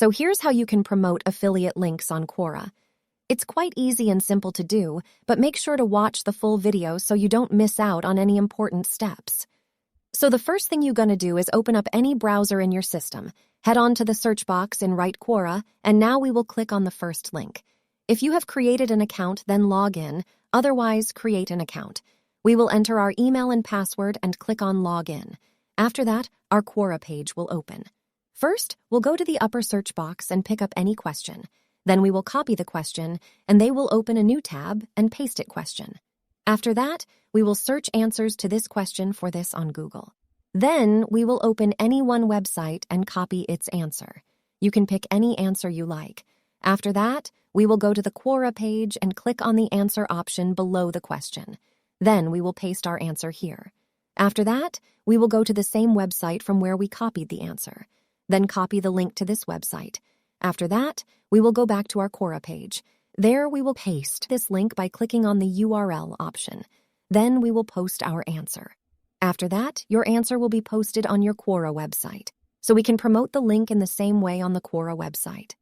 So here's how you can promote affiliate links on Quora. It's quite easy and simple to do, but make sure to watch the full video so you don't miss out on any important steps. So the first thing you're going to do is open up any browser in your system, head on to the search box and write Quora, and now we will click on the first link. If you have created an account, then log in, otherwise create an account. We will enter our email and password and click on Login. After that, our Quora page will open. First, we'll go to the upper search box and pick up any question. Then we will copy the question, and they will open a new tab and paste it question. After that, we will search answers to this question for this on Google. Then we will open any one website and copy its answer. You can pick any answer you like. After that, we will go to the Quora page and click on the answer option below the question. Then we will paste our answer here. After that, we will go to the same website from where we copied the answer. Then copy the link to this website. After that, we will go back to our Quora page. There we will paste this link by clicking on the URL option. Then we will post our answer. After that, your answer will be posted on your Quora website. So we can promote the link in the same way on the Quora website.